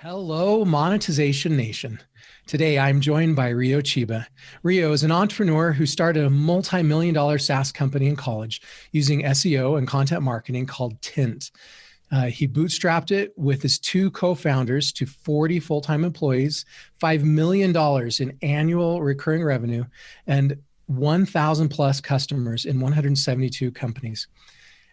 Hello, Monetization Nation. Today, I'm joined by Ryo Chiba. Ryo is an entrepreneur who started a multi-million dollar SaaS company in college using SEO and content marketing called TINT. He bootstrapped it with his two co-founders to 40 full-time employees, $5 million in annual recurring revenue, and 1,000 plus customers in 172 companies.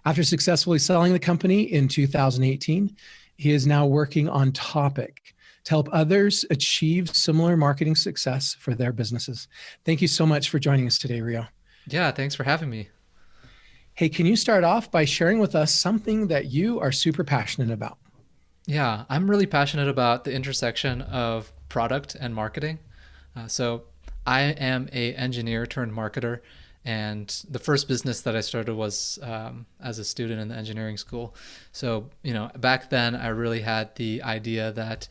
After successfully selling the company in 2018, he is now working on Topic to help others achieve similar marketing success for their businesses. Thank you so much for joining us today, Ryo. Yeah, thanks for having me. Hey, can you start off by sharing with us something that you are super passionate about? Yeah, I'm really passionate about the intersection of product and marketing. So I am a engineer turned marketer, and the first business that I started was as a student in the engineering school. So back then I really had the idea that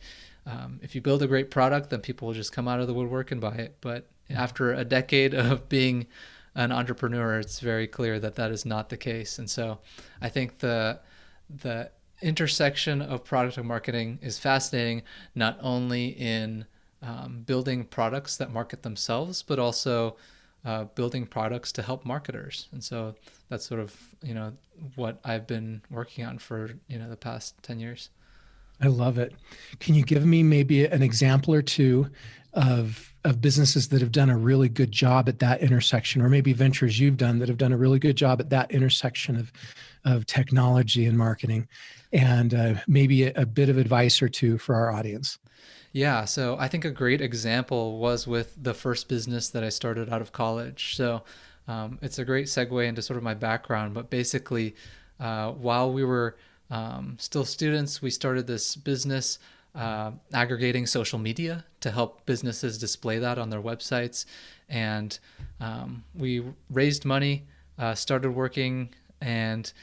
if you build a great product, then people will just come out of the woodwork and buy it. But after a decade of being an entrepreneur, it's very clear that that is not the case. And so I think the intersection of product and marketing is fascinating, not only in building products that market themselves, but also building products to help marketers. And so that's sort of what I've been working on for the past 10 years. I love it. Can you give me maybe an example or two of businesses that have done a really good job at that intersection, or maybe ventures you've done that have done a really good job at that intersection of technology and marketing, and maybe a bit of advice or two for our audience? Yeah, so I think a great example was with the first business that I started out of college. So it's a great segue into sort of my background, but basically, while we were still students, we started this business aggregating social media to help businesses display that on their websites. And we raised money, started working, and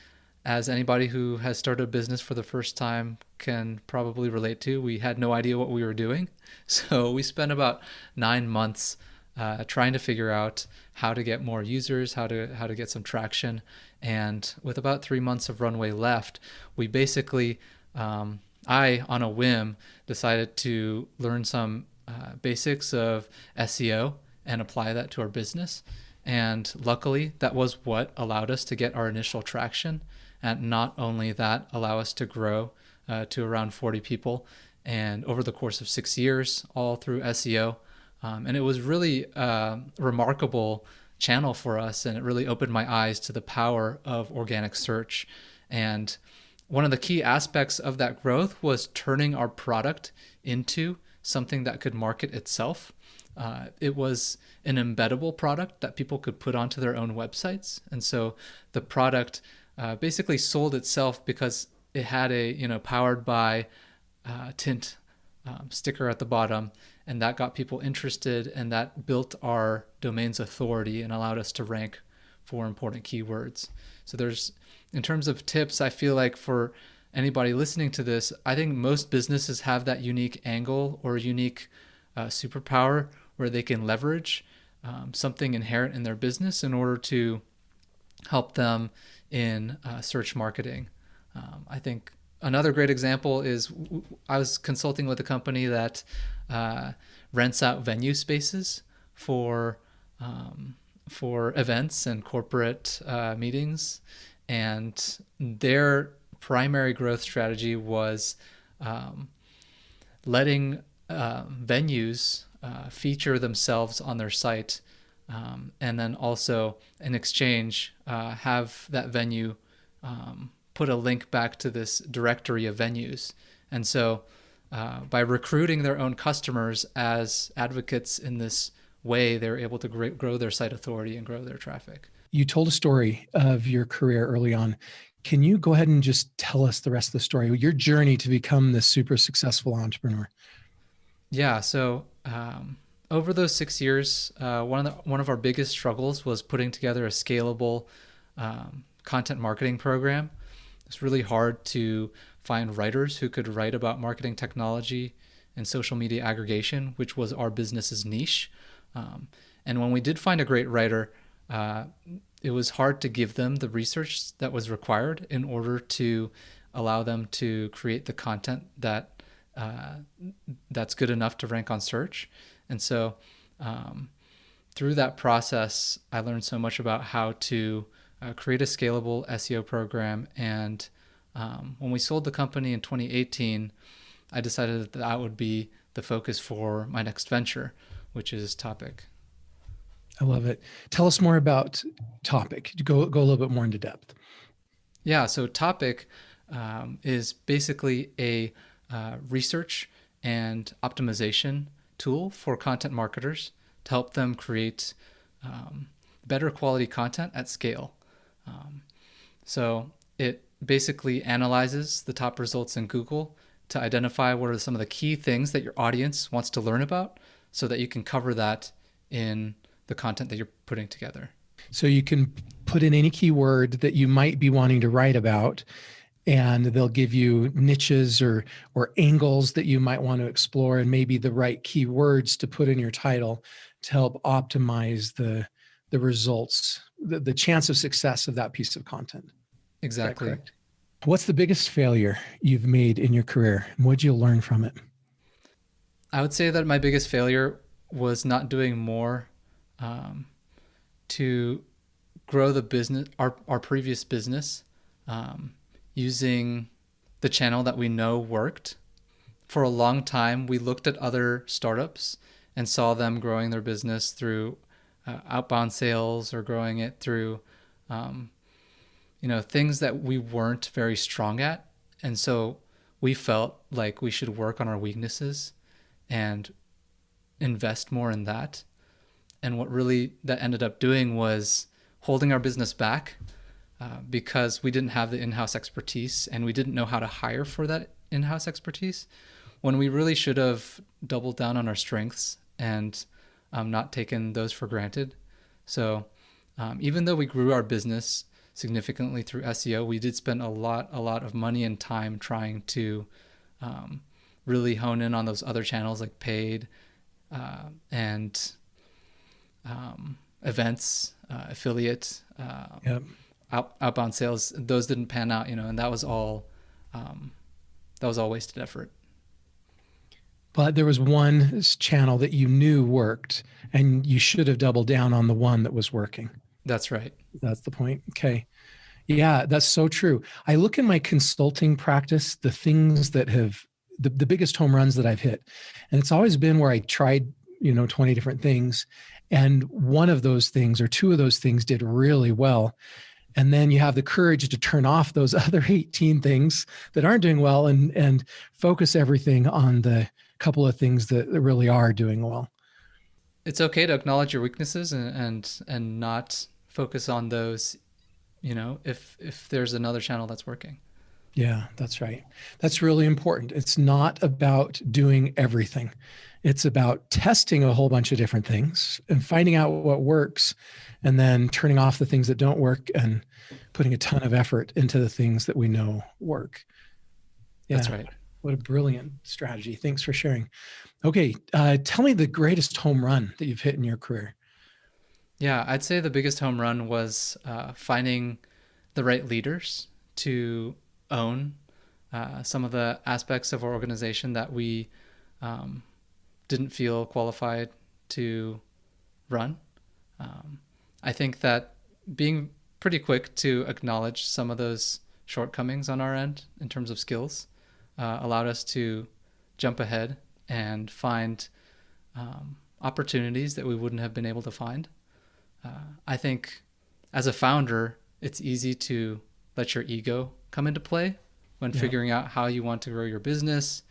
as anybody who has started a business for the first time can probably relate to, we had no idea what we were doing. So we spent about 9 months trying to figure out how to get more users, how to get some traction. And with about 3 months of runway left, we basically, I, on a whim, decided to learn some basics of SEO and apply that to our business. And luckily, that was what allowed us to get our initial traction. And not only that, allow us to grow to around 40 people. And over the course of 6 years, all through SEO. And it was really a remarkable channel for us. And it really opened my eyes to the power of organic search. And one of the key aspects of that growth was turning our product into something that could market itself. It was an embeddable product that people could put onto their own websites. And so the product basically sold itself because it had a powered by TINT sticker at the bottom, and that got people interested, and that built our domain's authority and allowed us to rank for important keywords. So in terms of tips, I feel like for anybody listening to this, I think most businesses have that unique angle or unique superpower where they can leverage something inherent in their business in order to help them in search marketing. I think another great example is I was consulting with a company that rents out venue spaces for events and corporate meetings, and their primary growth strategy was letting venues feature themselves on their site, and then also in exchange have that venue put a link back to this directory of venues. And so by recruiting their own customers as advocates in this way, they're able to grow their site authority and grow their traffic. You told a story of your career early on. Can you go ahead and just tell us the rest of the story, your journey to become this super successful entrepreneur? Yeah, so over those 6 years, one of our biggest struggles was putting together a scalable content marketing program. It's really hard to find writers who could write about marketing technology and social media aggregation, which was our business's niche. And when we did find a great writer, it was hard to give them the research that was required in order to allow them to create the content that that's good enough to rank on search. And so through that process, I learned so much about how to create a scalable SEO program. And when we sold the company in 2018, I decided that that would be the focus for my next venture, which is Topic. I love it. Tell us more about Topic. Go a little bit more into depth. Yeah, so Topic is basically a research and optimization tool for content marketers to help them create better quality content at scale. So it basically analyzes the top results in Google to identify what are some of the key things that your audience wants to learn about so that you can cover that in the content that you're putting together. So you can put in any keyword that you might be wanting to write about, and they'll give you niches or angles that you might want to explore, and maybe the right keywords to put in your title to help optimize the results, the chance of success of that piece of content. Exactly. What's the biggest failure you've made in your career, and what'd you learn from it? I would say that my biggest failure was not doing more to grow the business, our previous business, using the channel that we know worked. For a long time, we looked at other startups and saw them growing their business through outbound sales or growing it through, things that we weren't very strong at. And so we felt like we should work on our weaknesses and invest more in that. And what really that ended up doing was holding our business back because we didn't have the in-house expertise and we didn't know how to hire for that in-house expertise, when we really should have doubled down on our strengths and not taken those for granted. So even though we grew our business significantly through SEO, we did spend a lot of money and time trying to really hone in on those other channels like paid and events, affiliate, outbound sales. Those didn't pan out, and that was all wasted effort. But there was one channel that you knew worked, and you should have doubled down on the one that was working. That's right. That's the point. Okay. Yeah, that's so true. I look in my consulting practice, the things that have the biggest home runs that I've hit, and it's always been where I tried 20 different things, and one of those things or two of those things did really well, and then you have the courage to turn off those other 18 things that aren't doing well and focus everything on the couple of things that really are doing well. It's okay to acknowledge your weaknesses and not focus on those, if there's another channel that's working. Yeah, that's right. That's really important. It's not about doing everything. It's about testing a whole bunch of different things and finding out what works, and then turning off the things that don't work and putting a ton of effort into the things that we know work. Yeah, that's right. What a brilliant strategy. Thanks for sharing. Okay, tell me the greatest home run that you've hit in your career. Yeah, I'd say the biggest home run was finding the right leaders to own some of the aspects of our organization that we didn't feel qualified to run. I think that being pretty quick to acknowledge some of those shortcomings on our end in terms of skills allowed us to jump ahead and find opportunities that we wouldn't have been able to find. I think as a founder, it's easy to let your ego come into play when figuring out how you want to grow your business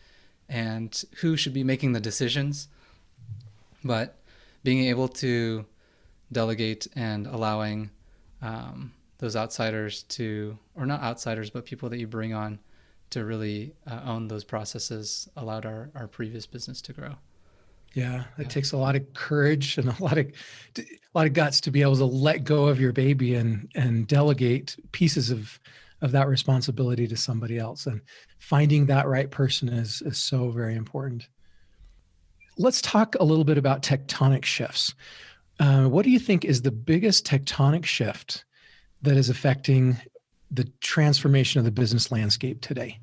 and who should be making the decisions. But being able to delegate and allowing those outsiders to, or not outsiders, but people that you bring on to really own those processes allowed our previous business to grow. Yeah, it takes a lot of courage and a lot of guts to be able to let go of your baby and delegate pieces of that responsibility to somebody else. And finding that right person is so very important. Let's talk a little bit about tectonic shifts. What do you think is the biggest tectonic shift that is affecting the transformation of the business landscape today?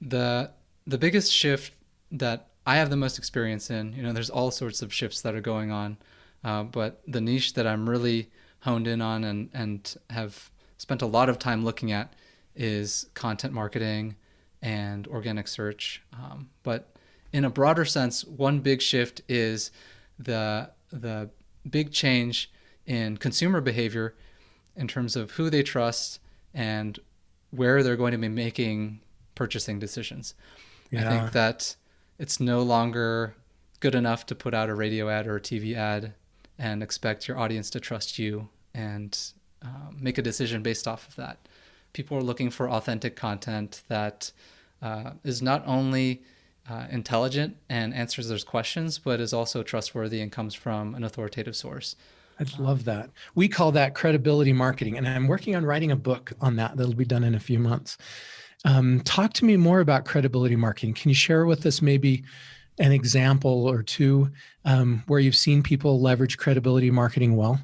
The the biggest shift that I have the most experience in, there's all sorts of shifts that are going on, but the niche that I'm really honed in on and have spent a lot of time looking at is content marketing and organic search. But in a broader sense, one big shift is the big change in consumer behavior in terms of who they trust and where they're going to be making purchasing decisions. I Yeah. think that it's no longer good enough to put out a radio ad or a TV ad and expect your audience to trust you and make a decision based off of that. People are looking for authentic content that is not only intelligent and answers their questions, but is also trustworthy and comes from an authoritative source. I love that. We call that credibility marketing. And I'm working on writing a book on that. That'll be done in a few months. Talk to me more about credibility marketing. Can you share with us maybe an example or two where you've seen people leverage credibility marketing well?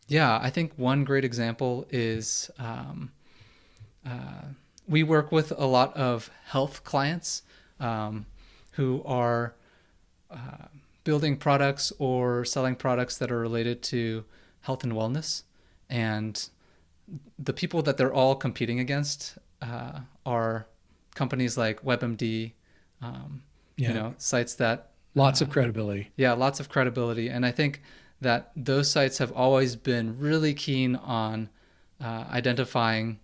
Yeah, I think one great example is we work with a lot of health clients who are building products or selling products that are related to health and wellness. And the people that they're all competing against are companies like WebMD, Yeah. sites that, Lots of credibility. yeah, lots of credibility. And I think that those sites have always been really keen on identifying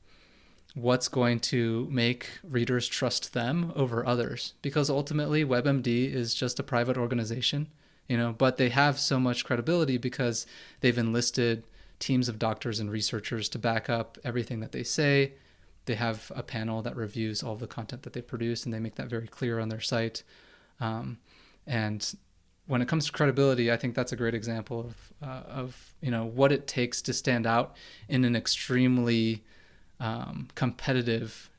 what's going to make readers trust them over others, because ultimately WebMD is just a private organization, but they have so much credibility because they've enlisted teams of doctors and researchers to back up everything that they say. They have a panel that reviews all the content that they produce, and they make that very clear on their site. And when it comes to credibility, I think that's a great example of what it takes to stand out in an extremely competitive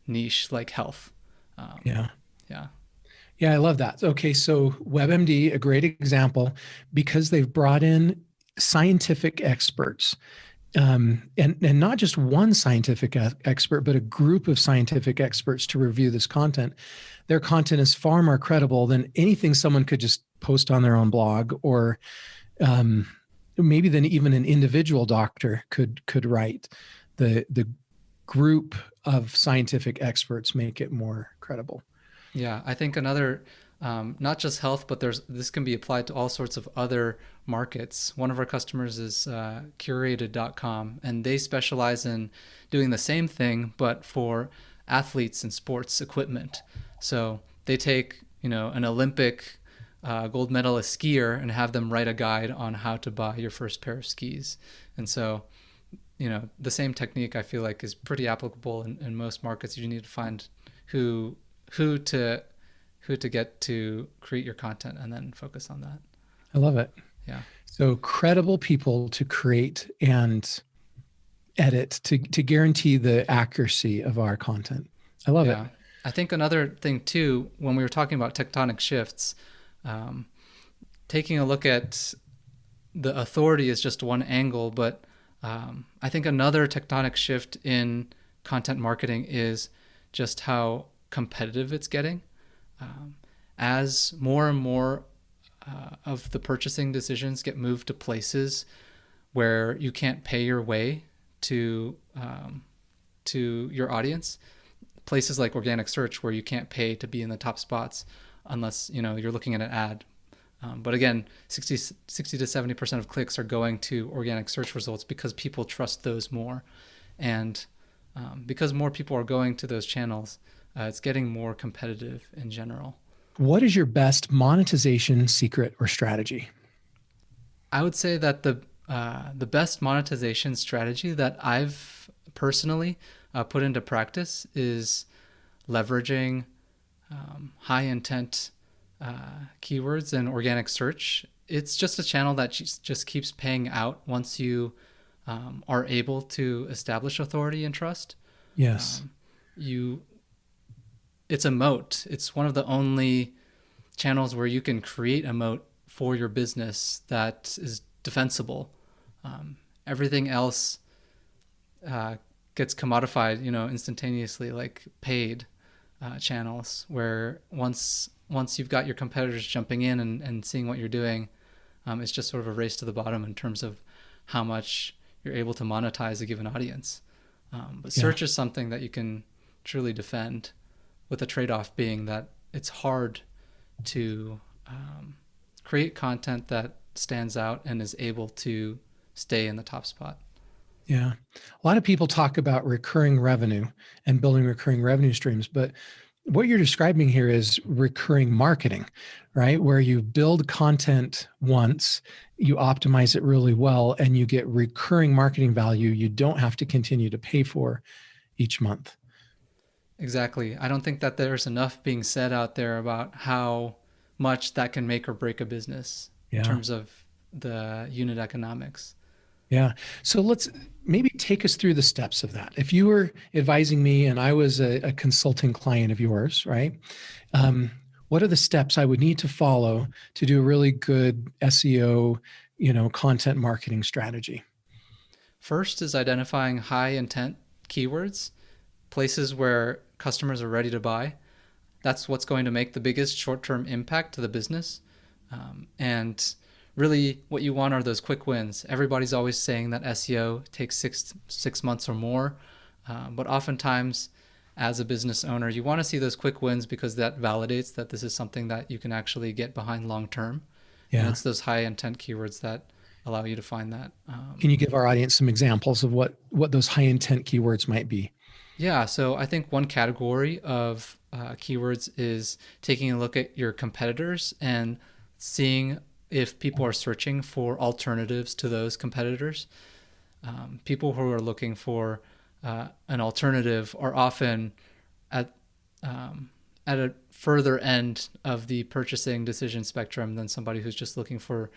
niche like health. Yeah. Yeah. Yeah, I love that. Okay, so WebMD, a great example, because they've brought in scientific experts, and not just one scientific expert, but a group of scientific experts to review this content. Their content is far more credible than anything someone could just post on their own blog, or maybe than even an individual doctor could write. The group of scientific experts make it more credible. Yeah, I think another, not just health, but this can be applied to all sorts of other markets. One of our customers is curated.com, and they specialize in doing the same thing, but for athletes and sports equipment. So they take, an Olympic gold medalist skier and have them write a guide on how to buy your first pair of skis. And so, the same technique I feel like is pretty applicable in most markets. You need to find who to get to create your content and then focus on that. I love it. Yeah. So credible people to create and edit to guarantee the accuracy of our content. I love it. Yeah. I think another thing too, when we were talking about tectonic shifts, taking a look at the authority is just one angle, but I think another tectonic shift in content marketing is just how competitive it's getting. As more and more of the purchasing decisions get moved to places where you can't pay your way to your audience, places like organic search where you can't pay to be in the top spots unless you're looking at an ad. But again, 60 to 70% of clicks are going to organic search results because people trust those more. And because more people are going to those channels, it's getting more competitive in general. What is your best monetization secret or strategy? I would say that the best monetization strategy that I've personally put into practice is leveraging high intent keywords and organic search. It's just a channel that just keeps paying out once you are able to establish authority and trust. Yes. It's a moat. It's one of the only channels where you can create a moat for your business that is defensible. Everything else gets commodified, instantaneously, like paid. channels where once you've got your competitors jumping in and seeing what you're doing, it's just sort of a race to the bottom in terms of how much you're able to monetize a given audience. But Yeah. search is something that you can truly defend, with the trade-off being that it's hard to create content that stands out and is able to stay in the top spot. Yeah. A lot of people talk about recurring revenue and building recurring revenue streams, but what you're describing here is recurring marketing, right? Where you build content once, you optimize it really well, and you get recurring marketing value you don't have to continue to pay for each month. Exactly. I don't think that there's enough being said out there about how much that can make or break a business in Yeah. terms of the unit economics. Yeah. So let's maybe take us through the steps of that. If you were advising me and I was a consulting client of yours, right? What are the steps I would need to follow to do a really good SEO, content marketing strategy? First is identifying high intent keywords, places where customers are ready to buy. That's what's going to make the biggest short-term impact to the business. And really what you want are those quick wins. Everybody's always saying that SEO takes six months or more. But oftentimes as a business owner, you want to see those quick wins because that validates that this is something that you can actually get behind long term. And Yeah. it's those high intent keywords that allow you to find that. Can you give our audience some examples of what those high intent keywords might be? Yeah, so I think one category of keywords is taking a look at your competitors and seeing if people are searching for alternatives to those competitors. People who are looking for an alternative are often at a further end of the purchasing decision spectrum than somebody who's just looking for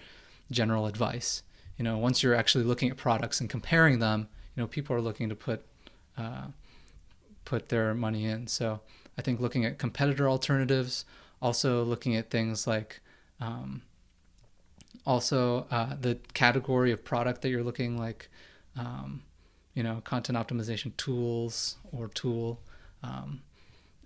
general advice. Once you're actually looking at products and comparing them, people are looking to put their money in. So I think looking at competitor alternatives, also looking at things like the category of product that you're looking, like content optimization tools or tool.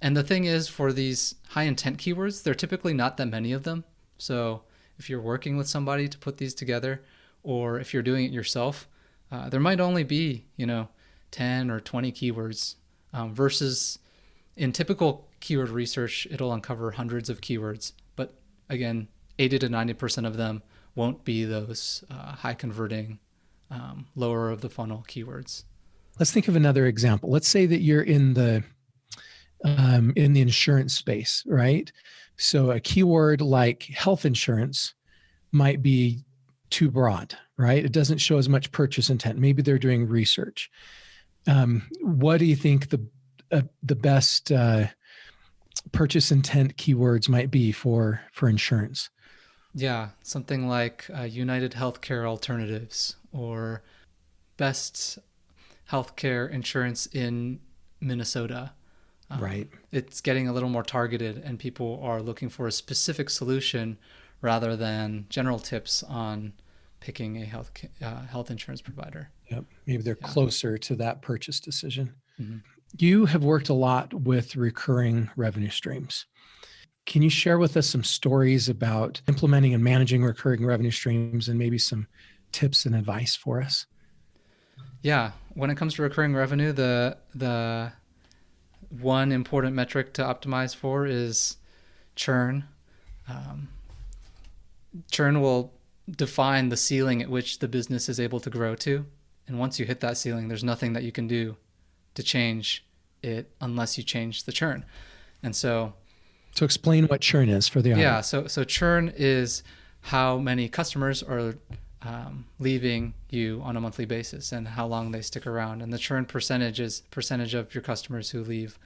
And the thing is, for these high intent keywords, there are typically not that many of them. So if you're working with somebody to put these together, or if you're doing it yourself, there might only be 10 or 20 keywords, versus in typical keyword research, it'll uncover hundreds of keywords. But again, 80 to 90% of them won't be those high converting, lower of the funnel keywords. Let's think of another example. Let's say that you're in the insurance space, right? So a keyword like health insurance might be too broad, right? It doesn't show as much purchase intent. Maybe they're doing research. What do you think the best purchase intent keywords might be for insurance? Yeah, something like United Healthcare Alternatives or best healthcare insurance in Minnesota. Right. It's getting a little more targeted, and people are looking for a specific solution rather than general tips on picking a health insurance provider. Yep. Maybe they're closer to that purchase decision. Mm-hmm. You have worked a lot with recurring revenue streams. Can you share with us some stories about implementing and managing recurring revenue streams and maybe some tips and advice for us? Yeah. When it comes to recurring revenue, the one important metric to optimize for is churn. Churn will define the ceiling at which the business is able to grow to. And once you hit that ceiling, there's nothing that you can do to change it unless you change the churn. And so explain what churn is for the audience. Yeah, so churn is how many customers are leaving you on a monthly basis and how long they stick around. And the churn percentage is percentage of your customers who leave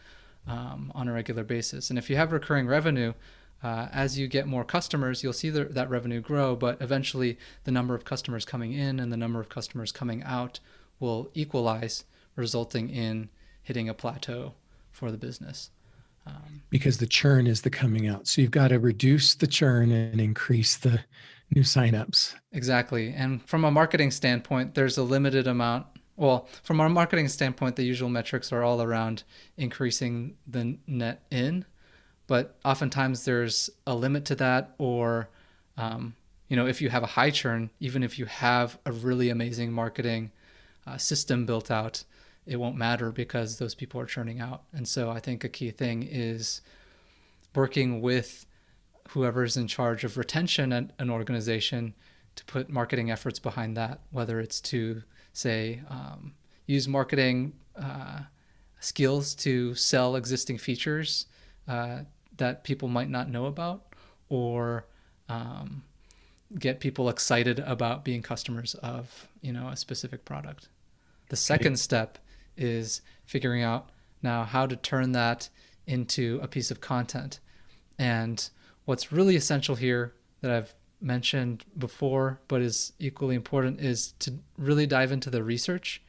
on a regular basis. And if you have recurring revenue, as you get more customers, you'll see that revenue grow, but eventually the number of customers coming in and the number of customers coming out will equalize, resulting in hitting a plateau for the business. Because the churn is the coming out. So you've got to reduce the churn and increase the new signups. Exactly. And from a marketing standpoint, there's a limited amount Well, from our marketing standpoint, the usual metrics are all around increasing the net in, but oftentimes there's a limit to that, or if you have a high churn, even if you have a really amazing marketing system built out, it won't matter because those people are churning out. And so I think a key thing is working with whoever's in charge of retention at an organization to put marketing efforts behind that, whether it's to say use marketing skills to sell existing features that people might not know about, or get people excited about being customers of a specific product. The second step is figuring out now how to turn that into a piece of content. And what's really essential here that I've mentioned before, but is equally important, is to really dive into the research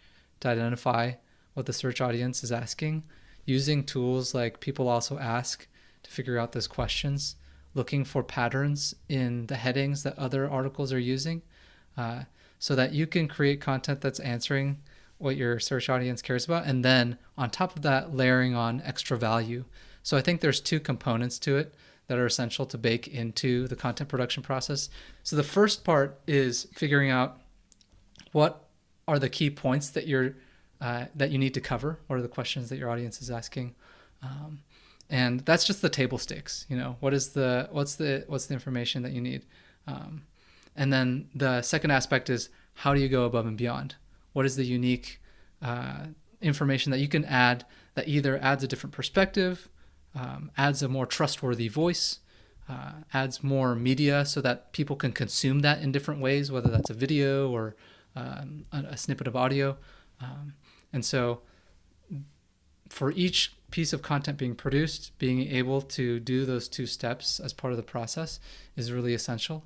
to identify what the search audience is asking, using tools like People Also Ask to figure out those questions, looking for patterns in the headings that other articles are using, so that you can create content that's answering what your search audience cares about. And then on top of that, layering on extra value. So I think there's two components to it that are essential to bake into the content production process. So the first part is figuring out what are the key points that that you need to cover. What are the questions that your audience is asking? And that's just the table stakes. What's the information that you need? And then the second aspect is, how do you go above and beyond? What is the unique information that you can add that either adds a different perspective, adds a more trustworthy voice, adds more media so that people can consume that in different ways, whether that's a video or a snippet of audio. And so for each piece of content being produced, being able to do those two steps as part of the process is really essential.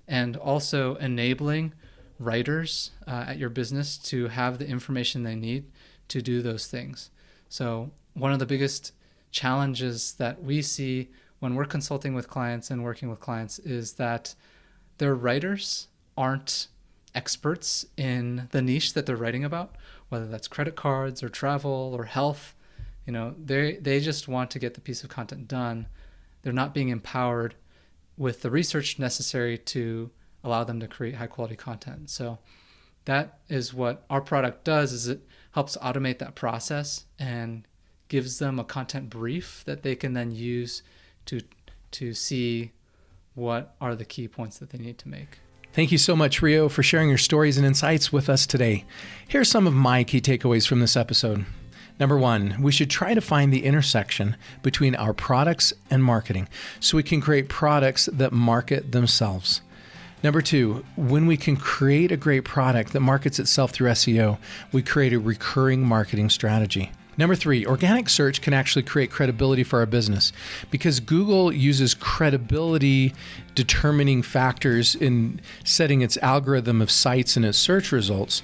And also enabling writers at your business to have the information they need to do those things. So one of the biggest challenges that we see when we're consulting with clients and working with clients is that their writers aren't experts in the niche that they're writing about, whether that's credit cards or travel or health. They just want to get the piece of content done. They're not being empowered with the research necessary to allow them to create high quality content. So that is what our product does, is it helps automate that process and gives them a content brief that they can then use to see what are the key points that they need to make. Thank you so much, Ryo, for sharing your stories and insights with us today. Here's some of my key takeaways from this episode. Number one, we should try to find the intersection between our products and marketing so we can create products that market themselves. Number two, when we can create a great product that markets itself through SEO, we create a recurring marketing strategy. Number three, organic search can actually create credibility for our business because Google uses credibility determining factors in setting its algorithm of sites and its search results.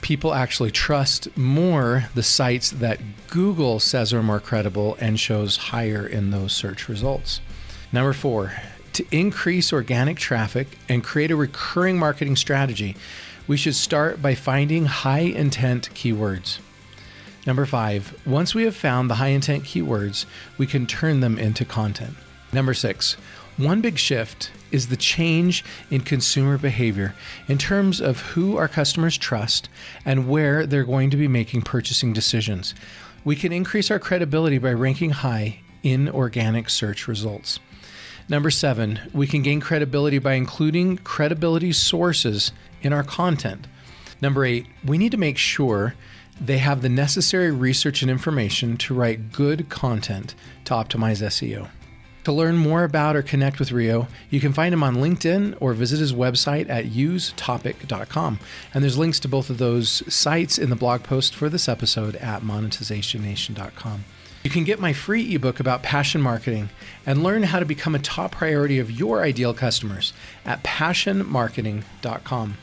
People actually trust more the sites that Google says are more credible and shows higher in those search results. Number four, to increase organic traffic and create a recurring marketing strategy, we should start by finding high intent keywords. Number five, once we have found the high intent keywords, we can turn them into content. Number six, one big shift is the change in consumer behavior in terms of who our customers trust and where they're going to be making purchasing decisions. We can increase our credibility by ranking high in organic search results. Number seven, we can gain credibility by including credibility sources in our content. Number eight, we need to make sure they have the necessary research and information to write good content to optimize SEO. To learn more about or connect with Ryo, you can find him on LinkedIn or visit his website at usetopic.com. And there's links to both of those sites in the blog post for this episode at monetizationnation.com. You can get my free ebook about passion marketing and learn how to become a top priority of your ideal customers at passionmarketing.com.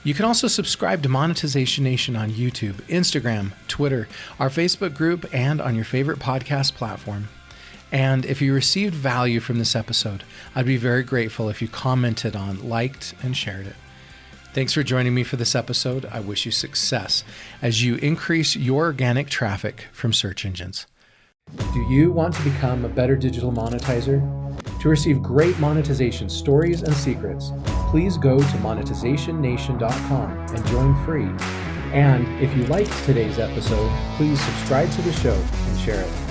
You can also subscribe to Monetization Nation on YouTube, Instagram, Twitter, our Facebook group, and on your favorite podcast platform. And if you received value from this episode, I'd be very grateful if you commented on, liked, and shared it. Thanks for joining me for this episode. I wish you success as you increase your organic traffic from search engines. Do you want to become a better digital monetizer? To receive great monetization stories and secrets, please go to monetizationnation.com and join free. And if you liked today's episode, please subscribe to the show and share it.